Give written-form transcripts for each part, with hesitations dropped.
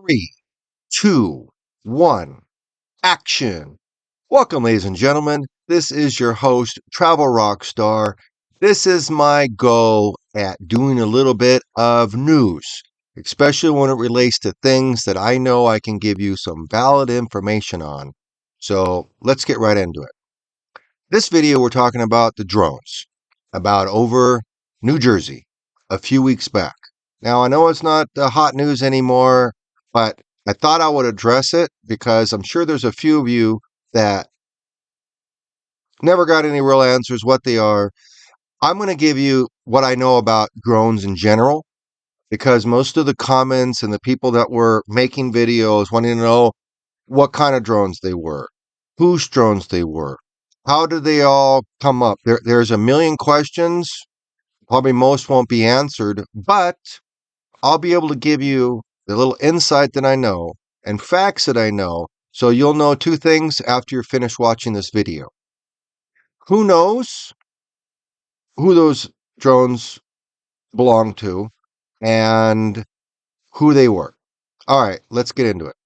Three, two, one, action. Welcome, ladies and gentlemen. This is your host, Travel Rockstar. This is my go at doing a little bit of news, especially when it relates to things that I know I can give you some valid information on. So let's get right into it. This video, we're talking about the drones, about over New Jersey a few weeks back. Now, I know it's not hot news anymore, but I thought I would address it because I'm sure there's a few of you that never got any real answers what they are. I'm going to give you what I know about drones in general because most of the comments and the people that were making videos wanting to know what kind of drones they were, whose drones they were, how did they all come up? There's a million questions. Probably most won't be answered, but I'll be able to give you the little insight that I know and facts that I know, so you'll know two things after you're finished watching this video. Who knows who those drones belong to and who they were? All right, let's get into it.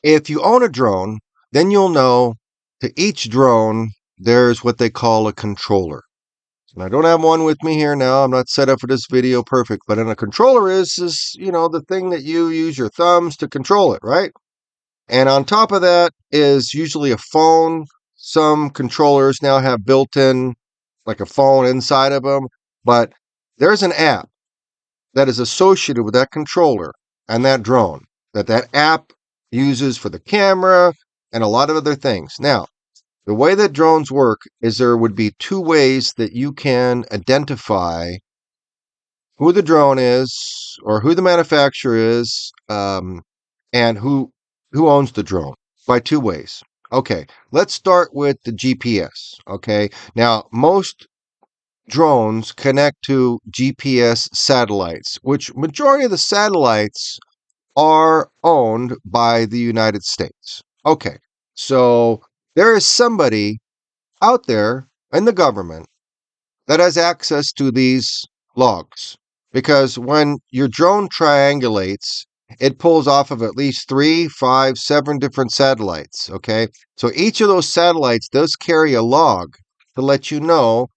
If you own a drone, then you'll know to each drone, there's what they call a controller. And I don't have one with me here now. I'm not set up for this video perfect, but a controller is the thing that you use your thumbs to control it, right? And on top of that is usually a phone. Some controllers now have built-in, like a phone inside of them, but there's an app that is associated with that controller and that drone that app uses for the camera and a lot of other things. Now, the way that drones work is there would be two ways that you can identify who the drone is or who the manufacturer is, and who owns the drone, by two ways. Okay, let's start with the GPS. Okay, now most drones connect to GPS satellites, which majority of the satellites are owned by the United States. Okay, so there is somebody out there in the government that has access to these logs. Because when your drone triangulates, it pulls off of at least 3, 5, 7 different satellites. Okay. So each of those satellites does carry a log to let you know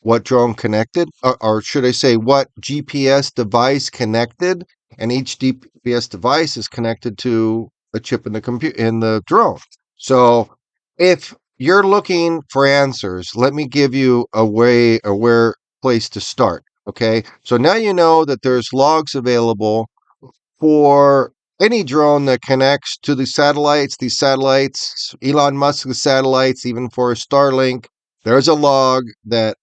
what drone connected, or should I say, what GPS device connected. And each GPS device is connected to a chip in the drone. So if you're looking for answers, let me give you where place to start. Okay, so now you know that there's logs available for any drone that connects to the satellites. These satellites, Elon Musk's satellites, even for Starlink, there's a log that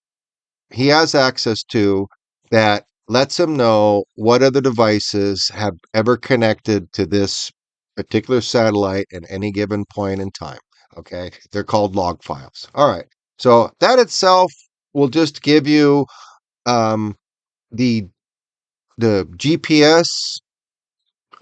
he has access to that lets him know what other devices have ever connected to this particular satellite at any given point in time. Okay, they're called log files. All right, so that itself will just give you the GPS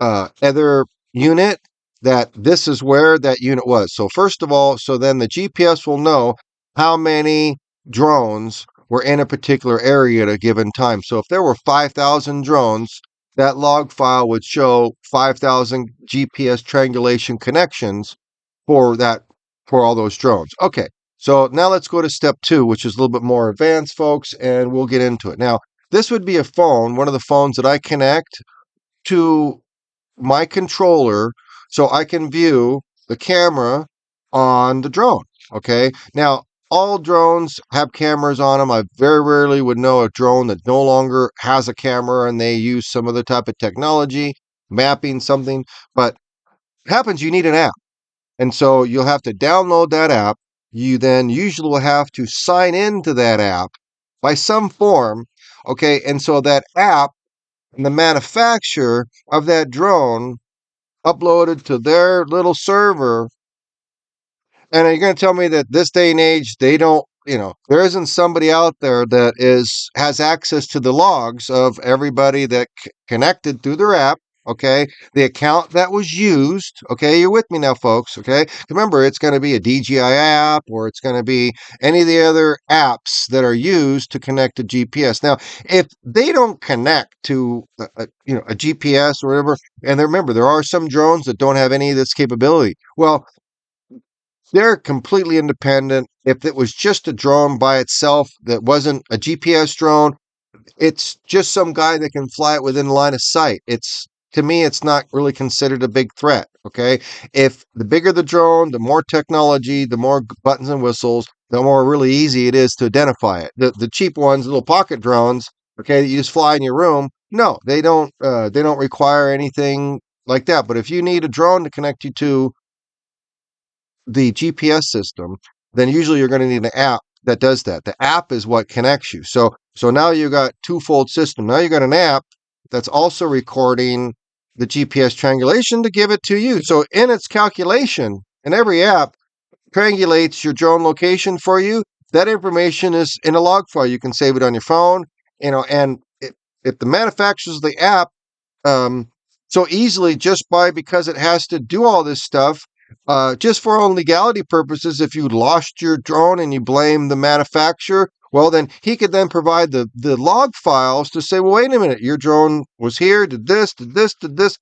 other unit, that this is where that unit was. So first of all, so then the GPS will know how many drones were in a particular area at a given time. So if there were 5,000 drones, that log file would show 5,000 GPS triangulation connections for all those drones. Okay, so now let's go to step 2, which is a little bit more advanced, folks, and we'll get into it. Now, this would be a phone, one of the phones that I connect to my controller so I can view the camera on the drone. Okay, now all drones have cameras on them. I very rarely would know a drone that no longer has a camera and they use some other type of technology, mapping something. But it happens, you need an app. And so you'll have to download that app. You then usually will have to sign into that app by some form. Okay, and so that app and the manufacturer of that drone uploaded to their little server. And you're going to tell me that this day and age, they don't, there isn't somebody out there that has access to the logs of everybody that connected through their app okay, the account that was used, okay, you're with me now, folks, okay? Remember, it's going to be a DJI app, or it's going to be any of the other apps that are used to connect to GPS. Now, if they don't connect to a GPS or whatever, and remember, there are some drones that don't have any of this capability. Well, they're completely independent. If it was just a drone by itself that wasn't a GPS drone, it's just some guy that can fly it within line of sight. It's, to me, it's not really considered a big threat. Okay. If the bigger the drone, the more technology, the more buttons and whistles, the more really easy it is to identify it. The cheap ones, little pocket drones, okay, that you just fly in your room. No, they don't require anything like that. But if you need a drone to connect you to the GPS system, then usually you're going to need an app that does that. The app is what connects you. So now you got twofold system. Now you got an app that's also recording the GPS triangulation to give it to you. So in its calculation, and every app triangulates your drone location for you. That information is in a log file. You can save it on your phone, and if the manufacturers of the app so easily just by because it has to do all this stuff just for own legality purposes. If you lost your drone and you blame the manufacturer, well, then he could then provide the log files to say, well, wait a minute, your drone was here, did this, did this, did this.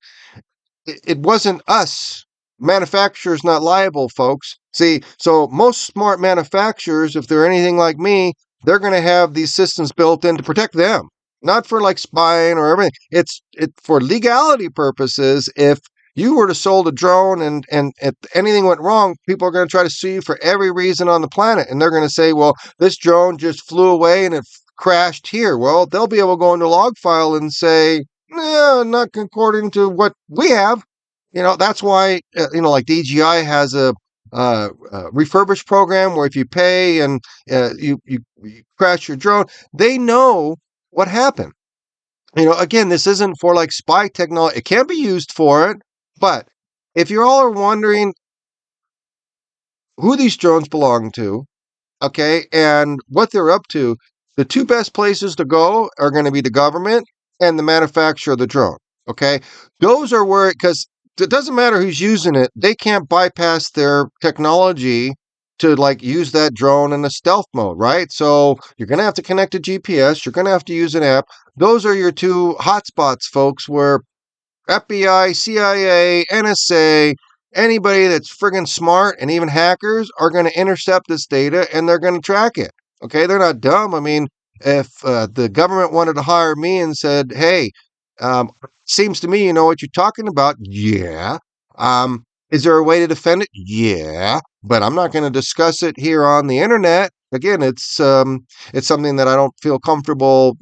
It wasn't us. Manufacturer's not liable, folks. See, so most smart manufacturers, if they're anything like me, they're going to have these systems built in to protect them, not for like spying or everything. It's for legality purposes. If you were to sold a drone and if anything went wrong, people are going to try to sue you for every reason on the planet, and they're going to say, well, this drone just flew away and it crashed here. Well, they'll be able to go into log file and say, no, not according to what we have. That's why, like DJI has a refurbished program where if you pay and you crash your drone, they know what happened. Again, this isn't for like spy technology. It can be used for it, but if you all are wondering who these drones belong to, okay, and what they're up to, the two best places to go are going to be the government and the manufacturer of the drone. Okay, those are where, because it doesn't matter who's using it, they can't bypass their technology to like use that drone in a stealth mode, right? So you're going to have to connect to GPS. You're going to have to use an app. Those are your two hotspots, folks, where FBI, CIA, NSA, anybody that's friggin' smart, and even hackers are going to intercept this data and they're going to track it. Okay, they're not dumb. I mean, if the government wanted to hire me and said, "Hey, seems to me you know what you're talking about," yeah. Is there a way to defend it? Yeah, but I'm not going to discuss it here on the internet. Again, it's something that I don't feel comfortable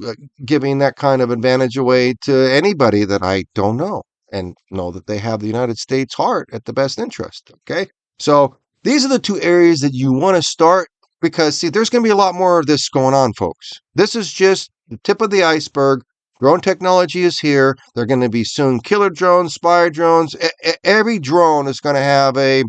giving that kind of advantage away to anybody that I don't know and know that they have the United States heart at the best interest. Okay. So these are the two areas that you want to start because, see, there's going to be a lot more of this going on, folks. This is just the tip of the iceberg. Drone technology is here. They're going to be soon killer drones, spy drones. Every drone is going to have a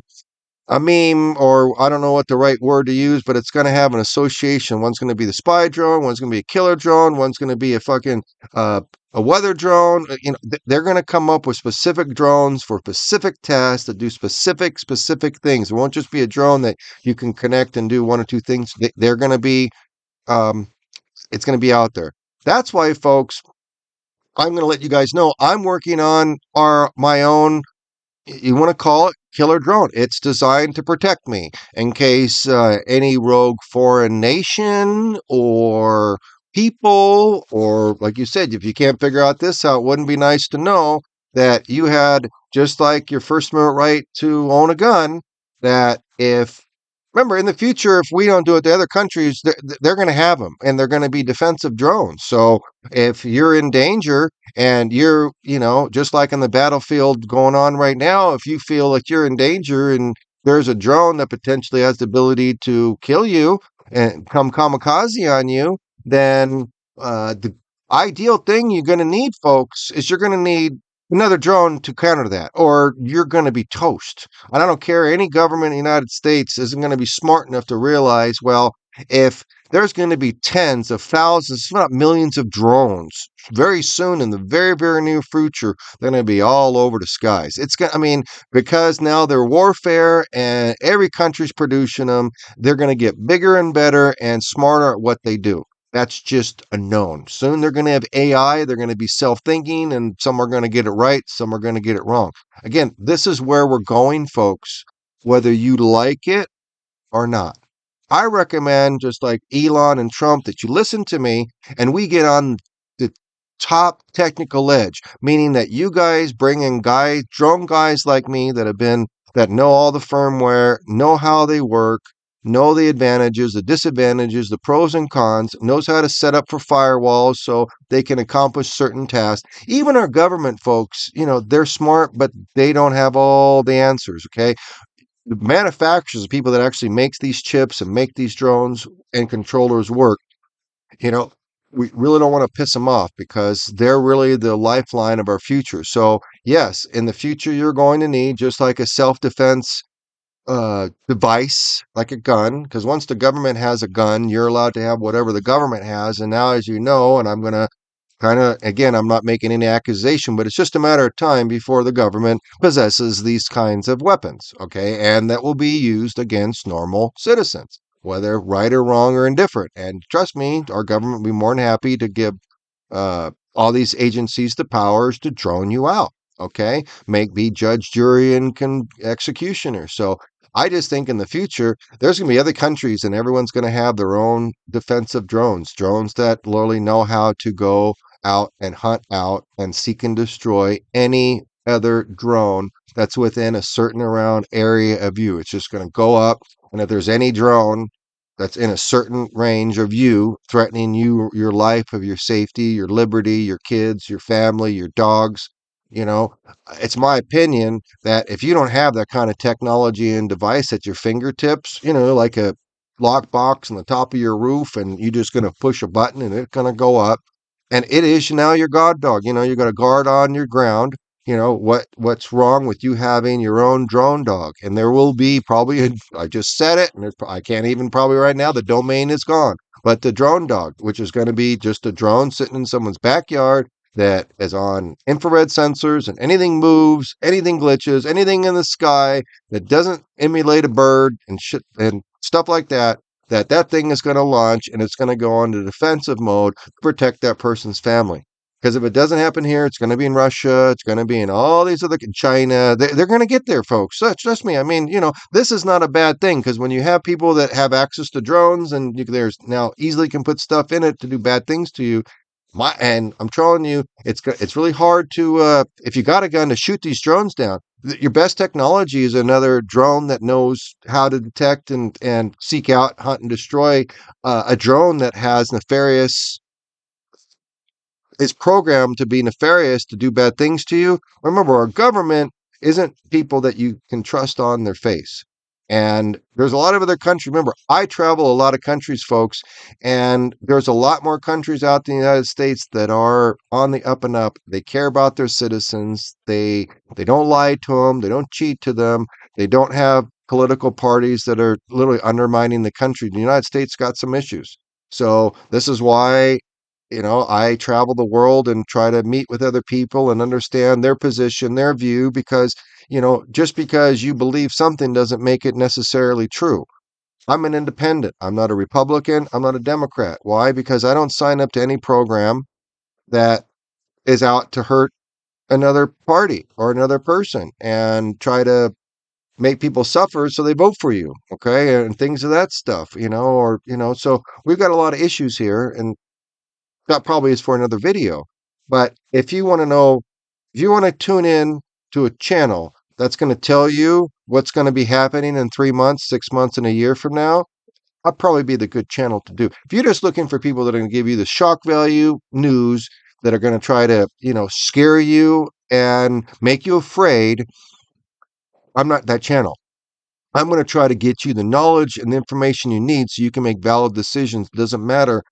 meme, or I don't know what the right word to use, but it's going to have an association. One's going to be the spy drone, one's going to be a killer drone, one's going to be a fucking a weather drone. They're going to come up with specific drones for specific tasks that do specific things. It won't just be a drone that you can connect and do one or two things. They're going to be it's going to be out there. That's why, folks, I'm going to let you guys know I'm working on my own, you want to call it killer drone. It's designed to protect me in case any rogue foreign nation or people, or like you said, if you can't figure out this out, it wouldn't be nice to know that you had, just like your First Amendment right to own a gun, that if, remember, in the future, if we don't do it, the other countries, they're going to have them, and they're going to be defensive drones. So if you're in danger and you're, just like on the battlefield going on right now, if you feel like you're in danger and there's a drone that potentially has the ability to kill you and come kamikaze on you, then the ideal thing you're going to need, folks, is you're going to need another drone to counter that, or you're going to be toast. And I don't care, any government in the United States isn't going to be smart enough to realize, well, if there's going to be tens of thousands, if not millions of drones very soon in the very, very near future. They're going to be all over the skies. It's going I mean, because now they're warfare and every country's producing them, they're going to get bigger and better and smarter at what they do. That's just a known. Soon they're going to have AI. They're going to be self-thinking, and some are going to get it right. Some are going to get it wrong. Again, this is where we're going, folks, whether you like it or not. I recommend, just like Elon and Trump, that you listen to me and we get on the top technical edge, meaning that you guys bring in guys, drone guys like me that know all the firmware, know how they work, know the advantages, the disadvantages, the pros and cons, knows how to set up for firewalls so they can accomplish certain tasks. Even our government folks, they're smart, but they don't have all the answers, okay? The manufacturers, the people that actually makes these chips and make these drones and controllers work, you know, we really don't want to piss them off because they're really the lifeline of our future. So yes, in the future, you're going to need just like a self-defense device, like a gun, because once the government has a gun, you're allowed to have whatever the government has. And now, as you know, and I'm going to kind of, again, I'm not making any accusation, but it's just a matter of time before the government possesses these kinds of weapons, okay? And that will be used against normal citizens, whether right or wrong or indifferent. And trust me, our government will be more than happy to give all these agencies the powers to drone you out, okay? Be judge, jury, and executioner. So I just think in the future, there's going to be other countries and everyone's going to have their own defensive drones that literally know how to go out and hunt out and seek and destroy any other drone that's within a certain around area of you. It's just going to go up. And if there's any drone that's in a certain range of you, threatening you, your life, of your safety, your liberty, your kids, your family, your dogs, you know, it's my opinion that if you don't have that kind of technology and device at your fingertips, like a lockbox on the top of your roof, and you're just going to push a button and it's going to go up. And it is now your god dog. You got a guard on your ground. What's wrong with you having your own drone dog? And there will be probably I just said it, and I can't even probably right now, the domain is gone. But the drone dog, which is going to be just a drone sitting in someone's backyard that is on infrared sensors, and anything moves, anything glitches, anything in the sky that doesn't emulate a bird and shit and stuff like that, that thing is going to launch, and it's going to go into defensive mode to protect that person's family. Because if it doesn't happen here, it's going to be in Russia. It's going to be in all these other China. They're going to get there, folks. So trust me. I mean, this is not a bad thing, because when you have people that have access to drones and there's now easily can put stuff in it to do bad things to you. And I'm telling you, it's really hard to if you got a gun to shoot these drones down. Your best technology is another drone that knows how to detect and seek out, hunt, and destroy a drone that has nefarious is programmed to be nefarious, to do bad things to you. Remember, our government isn't people that you can trust on their face. And there's a lot of other countries. Remember, I travel a lot of countries, folks, and there's a lot more countries out in the United States that are on the up and up. They care about their citizens. They don't lie to them. They don't cheat to them. They don't have political parties that are literally undermining the country. The United States got some issues. So this is why I travel the world and try to meet with other people and understand their position, their view, because, just because you believe something doesn't make it necessarily true. I'm an independent. I'm not a Republican. I'm not a Democrat. Why? Because I don't sign up to any program that is out to hurt another party or another person and try to make people suffer so they vote for you. Okay. And things of that stuff, so we've got a lot of issues here, and that probably is for another video. But if you want to know, if you want to tune in to a channel that's going to tell you what's going to be happening in 3 months, 6 months, and a year from now, I'll probably be the good channel to do. If you're just looking for people that are going to give you the shock value news, that are going to try to, scare you and make you afraid, I'm not that channel. I'm going to try to get you the knowledge and the information you need so you can make valid decisions. It doesn't matter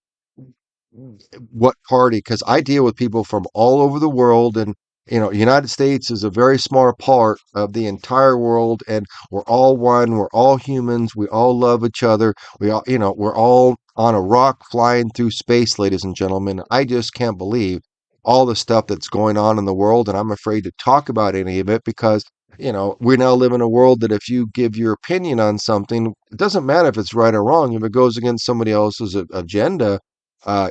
what party, because I deal with people from all over the world, and United States is a very small part of the entire world, and we're all one. We're all humans. We all love each other. We all, we're all on a rock flying through space, ladies and gentlemen. I just can't believe all the stuff that's going on in the world, and I'm afraid to talk about any of it because, we now live in a world that if you give your opinion on something, it doesn't matter if it's right or wrong. If it goes against somebody else's agenda,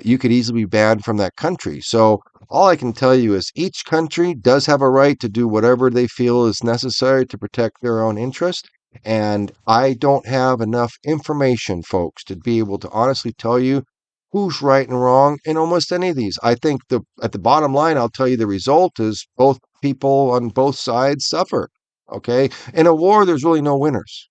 you could easily be banned from that country. So all I can tell you is each country does have a right to do whatever they feel is necessary to protect their own interest. And I don't have enough information, folks, to be able to honestly tell you who's right and wrong in almost any of these. I think at the bottom line, I'll tell you the result is both people on both sides suffer. Okay. In a war, there's really no winners.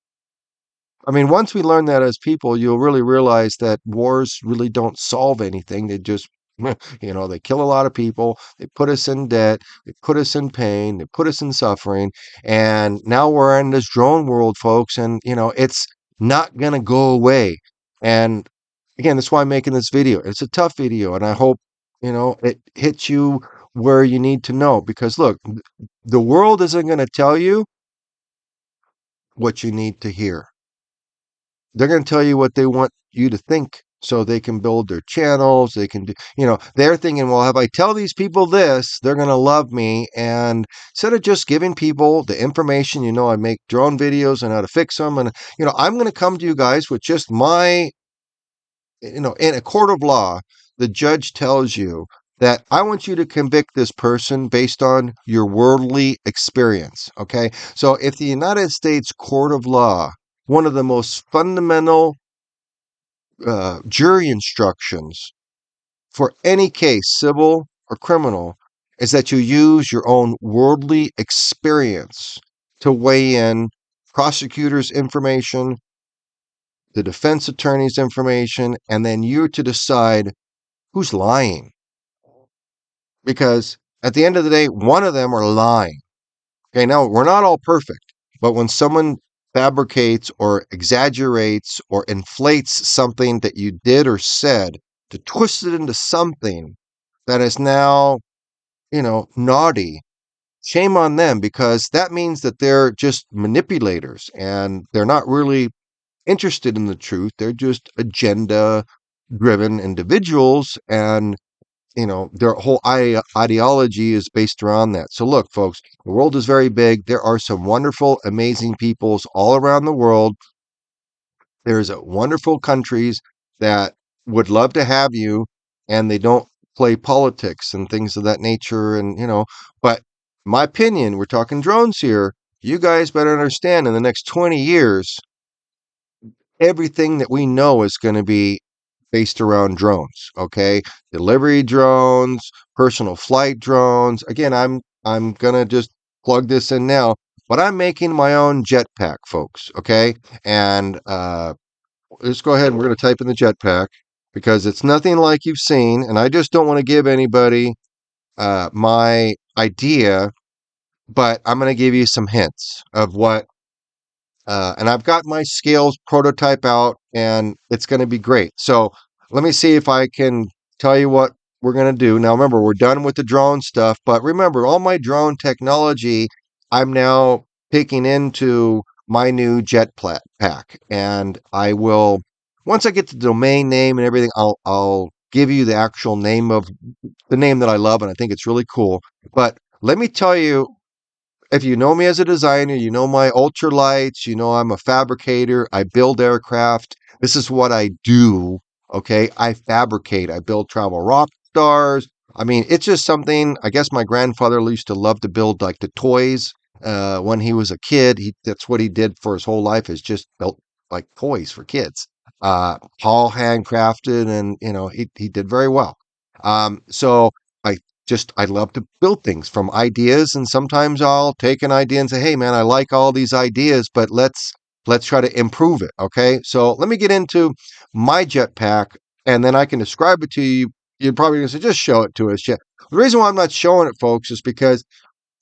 I mean, once we learn that as people, you'll really realize that wars really don't solve anything. They just, they kill a lot of people. They put us in debt. They put us in pain. They put us in suffering. And now we're in this drone world, folks. And, it's not going to go away. And again, that's why I'm making this video. It's a tough video. And I hope, it hits you where you need to know. Because look, the world isn't going to tell you what you need to hear. They're going to tell you what they want you to think so they can build their channels. They can do, they're thinking, well, if I tell these people this, they're going to love me. And instead of just giving people the information, I make drone videos on how to fix them. And, I'm going to come to you guys with just my, in a court of law, the judge tells you that I want you to convict this person based on your worldly experience. Okay. So if the United States court of law, one of the most fundamental jury instructions for any case, civil or criminal, is that you use your own worldly experience to weigh in prosecutors' information, the defense attorney's information, and then you're to decide who's lying. Because at the end of the day, one of them are lying. Okay, now we're not all perfect, but when someone fabricates or exaggerates or inflates something that you did or said to twist it into something that is now, naughty, shame on them, because that means that they're just manipulators and they're not really interested in the truth. They're just agenda driven individuals. And their whole ideology is based around that. So look, folks, the world is very big. There are some wonderful, amazing peoples all around the world. There's wonderful countries that would love to have you, and they don't play politics and things of that nature. And, but my opinion, we're talking drones here. You guys better understand in the next 20 years, everything that we know is going to be based around drones. Okay, delivery drones, personal flight drones. Again, I'm gonna just plug this in now, but I'm making my own jetpack, folks. Okay, and let's go ahead and we're gonna type in the jetpack because it's nothing like you've seen, and I just don't want to give anybody my idea, but I'm gonna give you some hints of what. And I've got my scales prototype out and it's going to be great. So let me see if I can tell you what we're going to do. Now, remember, we're done with the drone stuff, but remember, all my drone technology, I'm now taking into my new Jetpack. And I will, once I get the domain name and everything, I'll give you the actual name of the name that I love. And I think it's really cool. But let me tell you, if you know me as a designer, you know my ultralights, I'm a fabricator, I build aircraft. This is what I do. Okay. I fabricate, I build travel rock stars. I mean, it's just something, I guess my grandfather used to love to build like the toys. When he was a kid, that's what he did for his whole life is just built like toys for kids. All handcrafted and, he did very well. So I love to build things from ideas, and sometimes I'll take an idea and say, hey man, I like all these ideas, but let's try to improve it. Okay. So let me get into my jetpack and then I can describe it to you. You're probably gonna say, just show it to us. Yeah. The reason why I'm not showing it, folks, is because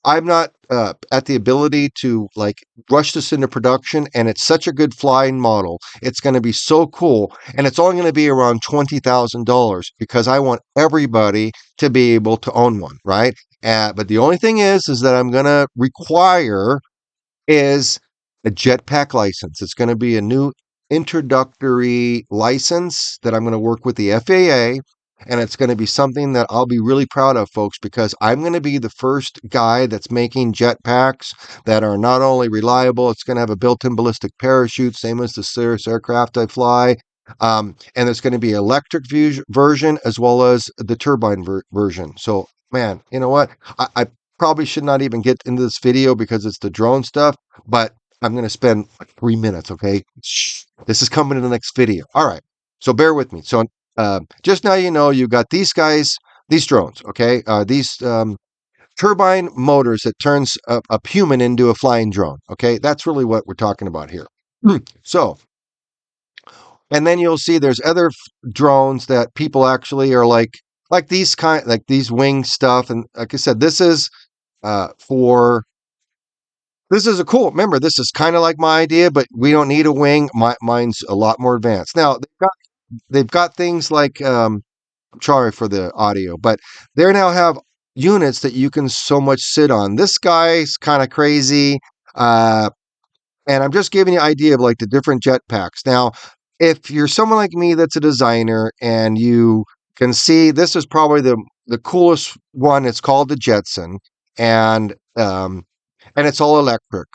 I'm not at the ability to like rush this into production, and it's such a good flying model. It's going to be so cool, and it's only going to be around $20,000 because I want everybody to be able to own one, right? But the only thing is that I'm going to require is a jetpack license. It's going to be a new introductory license that I'm going to work with the FAA. And it's going to be something that I'll be really proud of, folks, because I'm going to be the first guy that's making jetpacks that are not only reliable, it's going to have a built-in ballistic parachute, same as the Cirrus aircraft I fly. And there's going to be electric version as well as the turbine version. So, man, you know what? I probably should not even get into this video because it's the drone stuff, but I'm going to spend like 3 minutes, okay? Shh. This is coming in the next video. All right. So bear with me. So just now, you got these guys, these drones, okay? These turbine motors that turns a human into a flying drone, okay? That's really what we're talking about here. So, and then you'll see there's other drones that people actually are like these wing stuff. And like I said, this is a cool. Remember, this is kind of like my idea, but we don't need a wing. Mine's a lot more advanced. Now they've got things like I'm sorry for the audio, but they now have units that you can so much sit on. This guy's kind of crazy. And I'm just giving you an idea of like the different jetpacks. Now, if you're someone like me that's a designer and you can see this is probably the coolest one. It's called the Jetson, and it's all electric.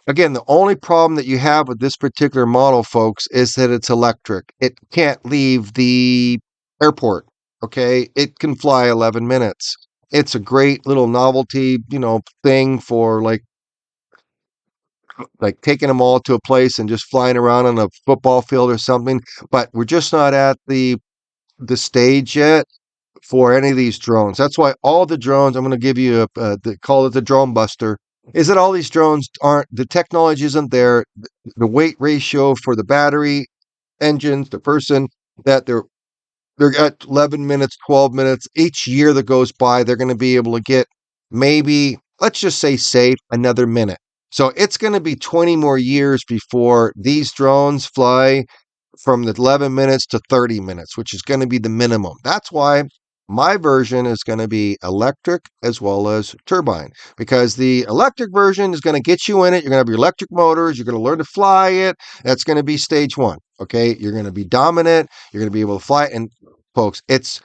Again, the only problem that you have with this particular model, folks, is that it's electric. It can't leave the airport. Okay, it can fly 11 minutes. It's a great little novelty, thing for like taking them all to a place and just flying around on a football field or something. But we're just not at the stage yet for any of these drones. That's why all the drones, I'm going to give you call it the drone buster, is that all these drones the technology isn't there. The weight ratio for the battery engines, the person that they're at 11 minutes, 12 minutes. Each year that goes by, they're going to be able to get maybe, let's just say safe, another minute. So it's going to be 20 more years before these drones fly from the 11 minutes to 30 minutes, which is going to be the minimum. That's why my version is going to be electric as well as turbine, because the electric version is going to get you in it. You're going to have your electric motors. You're going to learn to fly it. That's going to be stage one. Okay. You're going to be dominant. You're going to be able to fly. And folks, it's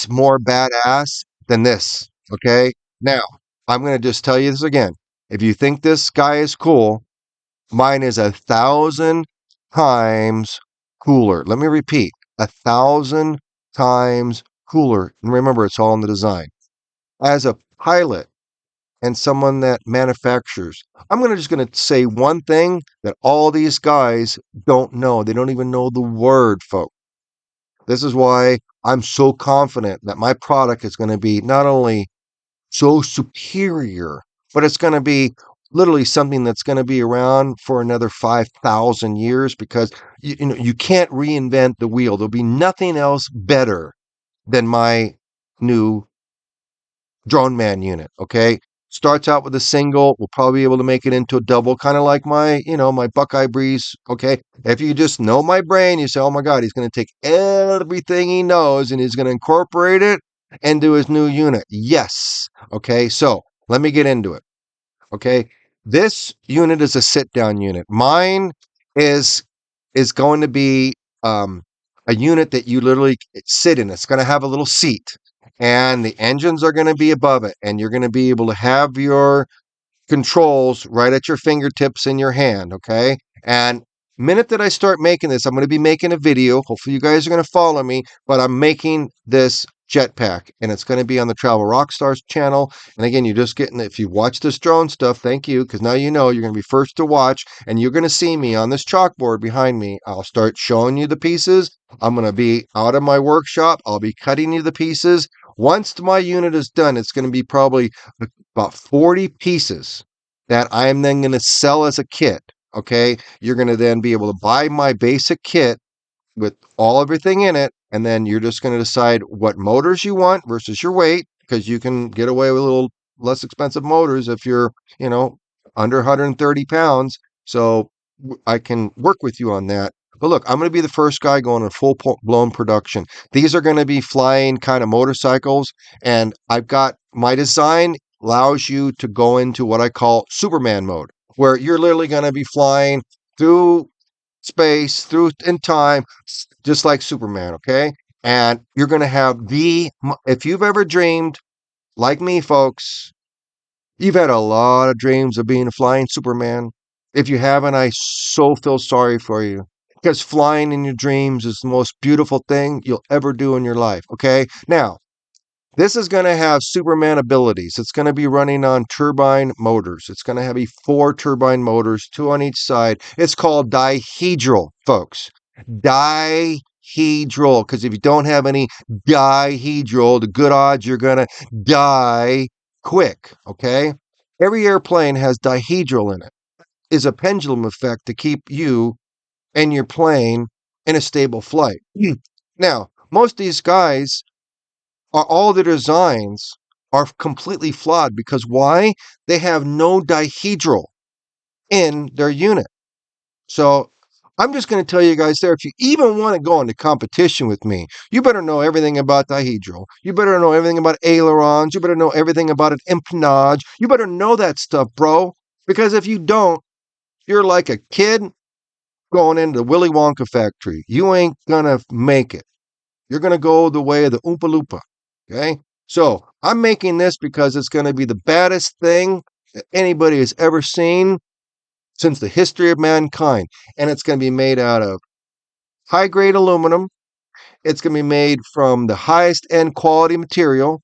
more badass than this. Okay. Now, I'm going to just tell you this again. If you think this guy is cool, mine is 1,000 times cooler. Let me repeat, 1,000 times cooler. And remember, it's all in the design. As a pilot and someone that manufactures, I'm just going to say one thing that all these guys don't know. They don't even know the word, folks. This is why I'm so confident that my product is going to be not only so superior, but it's going to be literally something that's going to be around for another 5,000 years, because you can't reinvent the wheel. There'll be nothing else better than my new drone man unit. Okay. Starts out with a single. We'll probably be able to make it into a double, kind of like my Buckeye Breeze. Okay. If you just know my brain, you say, oh my God, he's going to take everything he knows and he's going to incorporate it into his new unit. Yes. Okay. So let me get into it. Okay. This unit is a sit down unit. Mine is going to be a unit that you literally sit in. It's going to have a little seat, and the engines are going to be above it, and you're going to be able to have your controls right at your fingertips in your hand. Okay. And minute that I start making this, I'm going to be making a video. Hopefully you guys are going to follow me, but I'm making this jetpack, and it's going to be on the Travel Rockstars channel. And again, you're just getting, if you watch this drone stuff, thank you, because now you're going to be first to watch, and you're going to see me on this chalkboard behind me. I'll start showing you the pieces. I'm going to be out of my workshop. I'll be cutting you the pieces. Once my unit is done, it's going to be probably about 40 pieces that I am then going to sell as a kit. Okay. You're going to then be able to buy my basic kit with everything in it. And then you're just going to decide what motors you want versus your weight, because you can get away with a little less expensive motors if you're, under 130 pounds. So I can work with you on that. But look, I'm going to be the first guy going in full blown production. These are going to be flying kind of motorcycles. And I've got my design allows you to go into what I call Superman mode, where you're literally going to be flying through space, through in time, just like Superman, okay? And you're going to have if you've ever dreamed, like me, folks, you've had a lot of dreams of being a flying Superman. If you haven't, I so feel sorry for you. Because flying in your dreams is the most beautiful thing you'll ever do in your life, okay? Now, this is going to have Superman abilities. It's going to be running on turbine motors. It's going to have 4 turbine motors, 2 on each side. It's called dihedral, folks. Dihedral. Because if you don't have any dihedral, the good odds you're going to die quick, okay? Every airplane has dihedral in it. Is a pendulum effect to keep you and your plane in a stable flight. Now, most of these guys all the designs are completely flawed because why? They have no dihedral in their unit. So I'm just going to tell you guys there, if you even want to go into competition with me, you better know everything about dihedral. You better know everything about ailerons. You better know everything about an empennage. You better know that stuff, bro. Because if you don't, you're like a kid going into the Willy Wonka factory. You ain't going to make it. You're going to go the way of the Oompa Loompa. Okay? So I'm making this because it's going to be the baddest thing that anybody has ever seen since the history of mankind. And it's going to be made out of high grade aluminum. It's going to be made from the highest end quality material,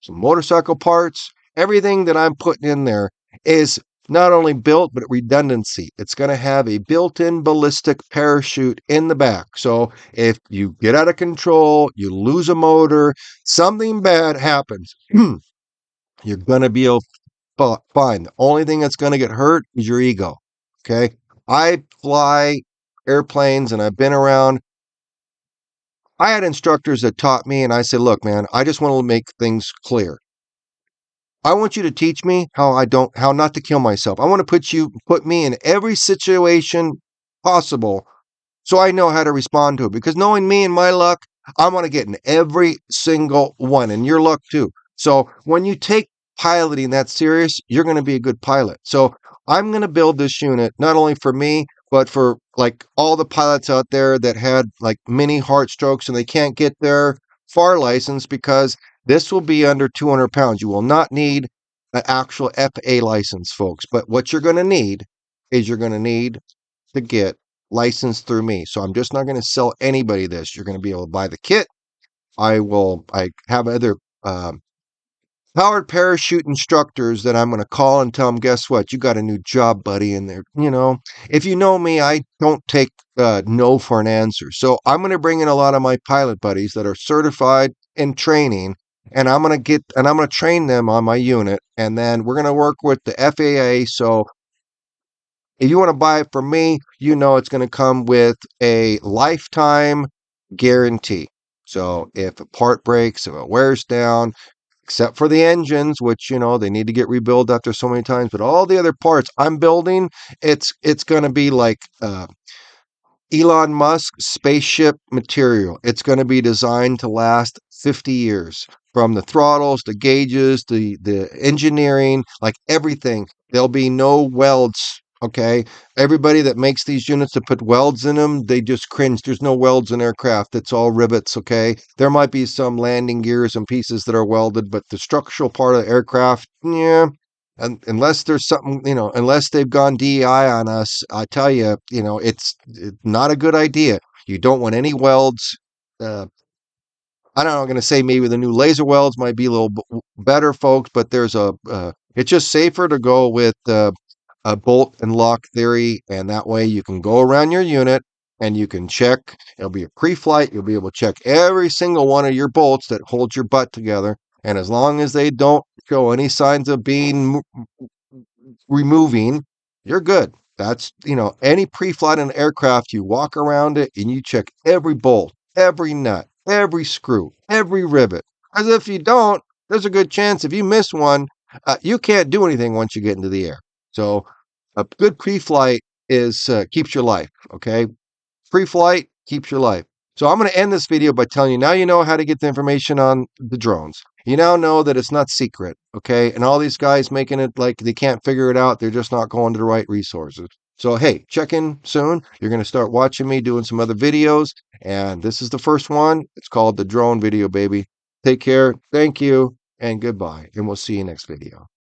some motorcycle parts. Everything that I'm putting in there is not only built, but redundancy. It's going to have a built-in ballistic parachute in the back. So if you get out of control, you lose a motor, something bad happens, you're going to be fine. The only thing that's going to get hurt is your ego. Okay. I fly airplanes and I've been around. I had instructors that taught me, and I said, look, man, I just want to make things clear. I want you to teach me how not to kill myself. I want to put me in every situation possible so I know how to respond to it. Because knowing me and my luck, I want to get in every single one, and your luck too. So when you take piloting that serious, you're going to be a good pilot. So I'm going to build this unit not only for me, but for like all the pilots out there that had like mini heart strokes and they can't get their FAR license because this will be under 200 pounds. You will not need an actual FA license, folks. But what you're going to need is you're going to need to get licensed through me. So I'm just not going to sell anybody this. You're going to be able to buy the kit. I have other powered parachute instructors that I'm going to call and tell them, guess what? You got a new job, buddy. And they're, if you know me, I don't take no for an answer. So I'm going to bring in a lot of my pilot buddies that are certified in training, and I'm going to train them on my unit. And then we're going to work with the FAA. So if you want to buy it from me, it's going to come with a lifetime guarantee. So if a part breaks, if it wears down, except for the engines, which, they need to get rebuilt after so many times, but all the other parts I'm building, it's going to be like Elon Musk spaceship material. It's going to be designed to last 50 years. From the throttles, the gauges, the engineering, like everything. There'll be no welds. Okay. Everybody that makes these units to put welds in them, they just cringe. There's no welds in aircraft. It's all rivets. Okay. There might be some landing gears and pieces that are welded, but the structural part of the aircraft, yeah. And unless there's something, unless they've gone DEI on us, I tell you, it's not a good idea. You don't want any welds. I don't know, I'm going to say maybe the new laser welds might be a little better, folks, but it's just safer to go with a bolt and lock theory, and that way you can go around your unit and you can check. It'll be a pre-flight. You'll be able to check every single one of your bolts that hold your butt together, and as long as they don't show any signs of being removing, you're good. That's, any pre-flight in an aircraft, you walk around it and you check every bolt, every nut, every screw, every rivet. As if you don't, there's a good chance if you miss one, you can't do anything once you get into the air. So a good pre-flight keeps your life, okay? Pre-flight keeps your life. So I'm going to end this video by telling you, now you know how to get the information on the drones. You now know that it's not secret, okay? And all these guys making it like they can't figure it out, they're just not going to the right resources. So, hey, check in soon. You're going to start watching me doing some other videos. And this is the first one. It's called the drone video, baby. Take care. Thank you. And goodbye. And we'll see you next video.